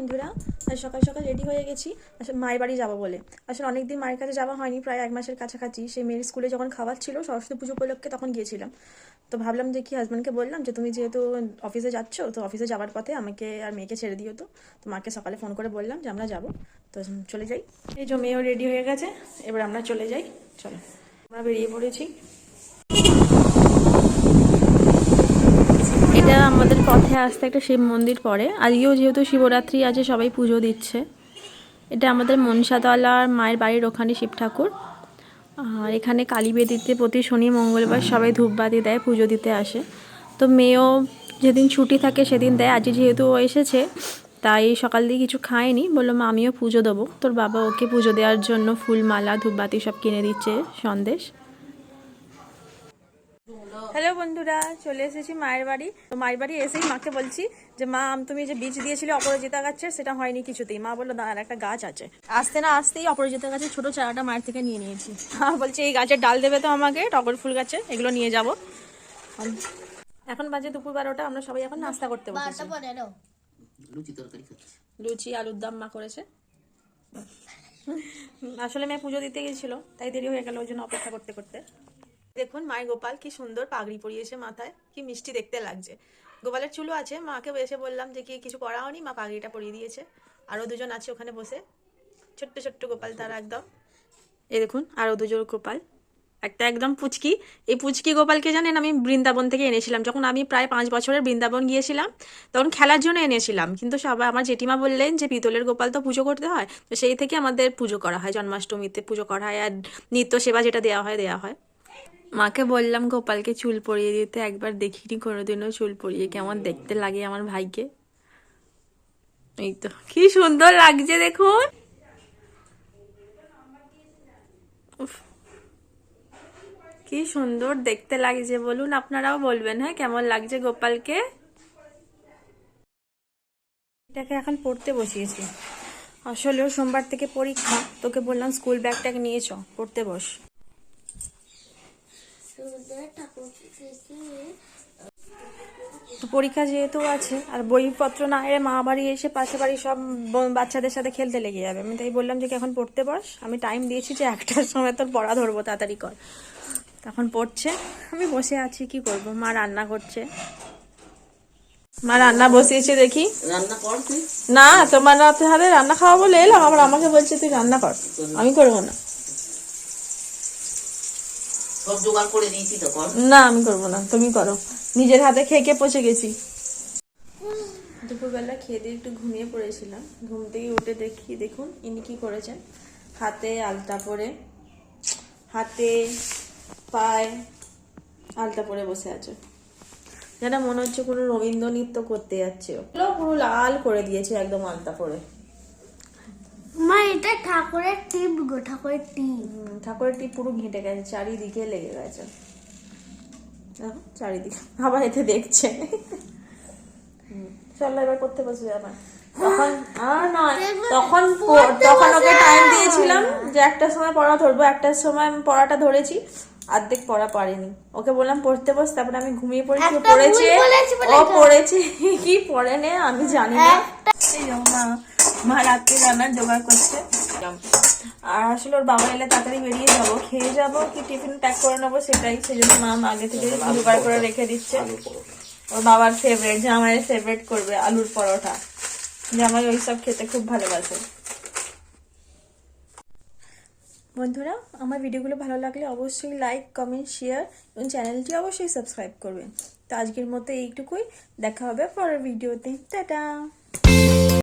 বন্ধুরা, আজ সকাল সকাল রেডি হয়ে গেছি আসলে মায়ের বাড়ি যাবো বলে। আসলে অনেকদিন মায়ের কাছে যাওয়া হয়নি, প্রায় 1 মাসের কাছাকাছি। সেই মেয়ের স্কুলে যখন খাবার ছিল সরস্বতী পুজো উপলক্ষে তখন গিয়েছিলাম। তো ভাবলাম যে কি হাজব্যান্ডকে বললাম যে তুমি যেহেতু অফিসে যাচ্ছ, তো অফিসে যাওয়ার পথে আমাকে আর মেয়েকে ছেড়ে দিও। তো মাকে সকালে ফোন করে বললাম যে আমরা যাবো, তো চলে যাই। এই যে মেয়েও রেডি হয়ে গেছে, এবার আমরা চলে যাই। চলো, আমরা বেরিয়ে পড়েছি। এটা আমাদের পথে আসতে একটা শিব মন্দির পড়ে। আজকেও যেহেতু শিবরাত্রি আছে, সবাই পুজো দিচ্ছে। এটা আমাদের মনসাতলার মায়ের বাড়ির ওখানে শিব ঠাকুর। আর এখানে কালী বেদিতে প্রতি শনি মঙ্গলবার সবাই ধূপবাতি দেয়, পুজো দিতে আসে। তো মেয়েও যেদিন ছুটি থাকে সেদিন দেয়। আজ যেহেতু ও এসেছে, তাই সকাল দিয়ে কিছু খায়নি, বললো মা আমিও পুজো দেবো। তোর বাবা ওকে পুজো দেওয়ার জন্য ফুল মালা ধূপবাতি সব কিনে দিচ্ছে, সন্দেশ। হ্যালো বন্ধুরা, চলে এসেছি মায়ের বাড়ি। তো মায়ের বাড়ি এসেই মাকে বলছি যে মা তুমি যে বীজ দিয়েছিলে অপরাজিতা গাছের, সেটা হয়নি কিছুতেই। মা বললো দাঁড়ান, একটা গাছ আছে। আসতে না আসতেই অপরাজিতা গাছের ছোট চারাটা মায়ের থেকে নিয়ে নিয়েছি। বলছে এই গাছের ডাল দেবে তো আমাকে, টগর ফুল গাছে, এগুলো নিয়ে যাব। এখন বাজে দুপুর 12টা, আমরা সবাই এখন নাস্তা করতে বসেছি। লুচি আলুর দম মা করেছে। আসলে মেয়ে পুজো দিতে গেছিল, তাই দেরি হয়ে গেল, ওই জন্য অপেক্ষা করতে করতে। দেখুন মায়ের গোপাল কি সুন্দর পাগড়ি পরিয়েছে মাথায়, কি মিষ্টি দেখতে লাগছে। গোপালের চুলও আছে, মাকে এসে বললাম যে কি কিছু করা হয়নি, মা পাগড়িটা পরিয়ে দিয়েছে। আরও দুজন আছে ওখানে বসে, ছোট্ট ছোট্ট গোপাল তারা একদম। এই দেখুন আরও দুজন গোপাল, একটা একদম পুচকি। এই পুচকি গোপালকে জানেন আমি বৃন্দাবন থেকে এনেছিলাম, যখন আমি প্রায় 5 বছরের বৃন্দাবন গিয়েছিলাম, তখন খেলার জন্য এনেছিলাম। কিন্তু সবাই আমার জেঠিমা বললেন যে পিতলের গোপাল তো পুজো করতে হয়, তো সেই থেকে আমাদের পুজো করা হয়, জন্মাষ্টমীতে পুজো করা হয়, আর নিত্য সেবা যেটা দেওয়া হয়। মাকে বললাম গোপালকে চুল পরিয়ে দিতে, একবার দেখিনি কোনোদিনও চুল পরিয়ে, কেমন দেখতে লাগে আমার ভাইকে। এই তো কি সুন্দর লাগছে দেখুন। উফ, কি সুন্দর দেখতে লাগছে, বলুন আপনারাও বলবেন হ্যাঁ কেমন লাগছে গোপালকে। এটাকে এখন পড়তে বসিয়েছি। আসলেও সোমবার থেকে পরীক্ষা, তোকে বললাম স্কুল ব্যাগটাকে নিয়ে চ, পড়তে বস। পরীক্ষা যেহেতু আছে আর বইপত্র না এলে মা বাড়ি এসে পাশে বাড়ি সব বাচ্চাদের সাথে খেলতে লেগে যাবে। আমি তাই বললাম যে এখন পড়তে বস, আমি টাইম দিয়েছি যে 1টার সময় তোর পড়া ধরবো, তাড়াতাড়ি কর। তখন পড়ছে, আমি বসে আছি, কি করব। মা রান্না করছে, মা রান্না বসিয়েছে দেখি। রান্না কর তুই। না, তোমার হাতে রান্না খাওয়া বলে এলাম, আবার আমাকে বলছে তুই রান্না কর। আমি করবো না। সব জোগাড় করে দিয়েছি তো, কর। না আমি করবো না, তুমি করো। নিজের হাতে খেয়ে খেয়ে পচে গেছি। দুপুরবেলা খেয়ে দিয়ে একটু ঘুমিয়ে পড়েছিলাম। ঘুম থেকে উঠে দেখি, দেখুন ইনি কি করেছেন। হাতে আলতা পরে, হাতে পায়ে আলতা পরে বসে আছে, যেন মনে হচ্ছে কোনো রবীন্দ্র নৃত্য করতে যাচ্ছে। পুরো লাল করে দিয়েছে একদম আলতা পরে। মা এটা ঠাকুরের টিপ গো, ঠাকুরের টিপ। ঠাকুরের টিপ পুরো ঘেঁটে গেছে, চারিদিকে লেগে গেছে। দেখো চারিদিকে, আবার এতে দেখছে। চলো এবার করতে বসে যাবে। তখন আর নয়, তখন ওকে টাইম দিয়েছিলাম যে 1টার সময় পড়া ধরবো, 1টার সময় পড়াটা ধরেছি, অর্ধেক পড়া পারেনি। ওকে বললাম পড়তে বস, তারপরে আমি ঘুমিয়ে পড়েছি। ও পড়েছে কি পড়ে নে আমি জানি না। মা রাত্রে রান্নার জোগাড় করছে। আর আসলে ওর বাবা এলে তাড়াতাড়ি বেরিয়ে যাবো, খেয়ে যাবো কি টিফিন প্যাক করে নেবো সেটাই, সেই জন্য মা আগে থেকে জোগাড় করে রেখে দিচ্ছে। ওর বাবার ফেভারিট, জামাইয়ের ফেভারিট করবে আলুর পরোটা। জামাই ওই সব খেতে খুব ভালোবাসে। বন্ধুরা, আমার ভিডিওগুলো ভালো লাগলে অবশ্যই লাইক কমেন্ট শেয়ার এবং চ্যানেলটি অবশ্যই সাবস্ক্রাইব করবেন। তো আজকের মতো এইটুকুই, দেখা হবে পরের ভিডিওতে। টাটা।